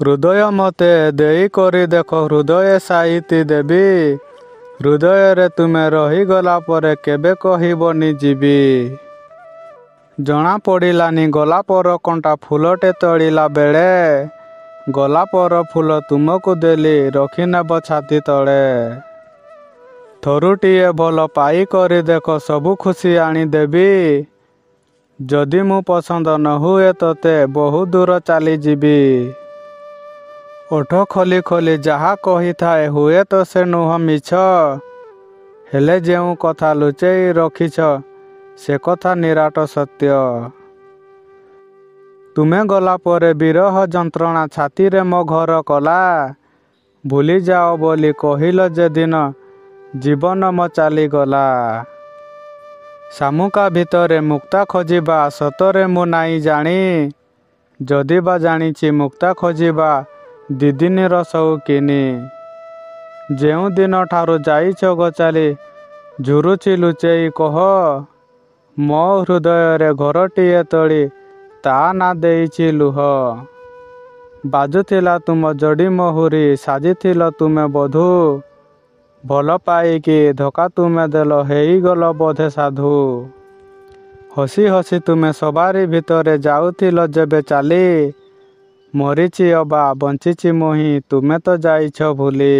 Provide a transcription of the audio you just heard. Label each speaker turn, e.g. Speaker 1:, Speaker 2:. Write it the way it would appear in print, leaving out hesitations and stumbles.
Speaker 1: ହୃଦୟ ମୋତେ ଦେଇ କରି ଦେଖ ହୃଦୟ ସାଇତି ଦେବି। ହୃଦୟରେ ତୁମେ ରହିଗଲା ପରେ କେବେ କହିବନି ଯିବି। ଜଣା ପଡ଼ିଲାନି ଗୋଲାପର କଣ୍ଟା ଫୁଲଟେ ତୋଳିଲା ବେଳେ। ଗୋଲାପର ଫୁଲ ତୁମକୁ ଦେଲି ରଖିନେବ ଛାତି ତଳେ। ଥରୁଟିଏ ଭଲ ପାଇ କରି ଦେଖ ସବୁ ଖୁସି ଆଣିଦେବି। ଯଦି ମୁଁ ପସନ୍ଦ ନ ହୁଏ ତୋତେ ବହୁ ଦୂର ଚାଲିଯିବି। ଓଠ ଖୋଲି ଖୋଲି ଯାହା କହିଥାଏ ହୁଏତ ସେ ନୁହଁ ମିଛ। ହେଲେ ଯେଉଁ କଥା ଲୁଚେଇ ରଖିଛ ସେ କଥା ନିରାଟ ସତ୍ୟ। ତୁମେ ଗଲା ପରେ ବିରହ ଯନ୍ତ୍ରଣା ଛାତିରେ ମୋ ଘର କଲା। ଭୁଲିଯାଅ ବୋଲି କହିଲ ଯେଦିନ ଜୀବନ ମୋ ଚାଲିଗଲା। ଶାମୁକା ଭିତରେ ମୁକ୍ତା ଖୋଜିବା ସତରେ ମୁଁ ନାଇଁ ଜାଣି। ଯଦି ବା ଜାଣିଛି ମୁକ୍ତା ଖୋଜିବା ଦିଦିନୀର ସଉକିନି। ଯେଉଁ ଦିନଠାରୁ ଯାଇଛ ଗୋଚାଲି ଝୁରୁଛି ଲୁଚେଇ କୋହ। ମୋ ହୃଦୟରେ ଘରଟିଏ ତୋଳି ତା ନାଁ ଦେଇଛି ଲୁହ। ବାଜୁଥିଲା ତୁମ ଯୋଡ଼ି ମହୁରୀ ସାଜିଥିଲ ତୁମେ ବଧୂ। ଭଲ ପାଇକି ଧୋକା ତୁମେ ଦେଲ ହେଇଗଲ ବୋଧେ ସାଧୁ। ହସି ହସି ତୁମେ ସବାରି ଭିତରେ ଯାଉଥିଲ ଯେବେ ଚାଲି। ମରିଛି ଅବା ବଞ୍ଚିଛି ମୁହିଁ ତୁମେ ତ ଯାଇଛ ଭୁଲି।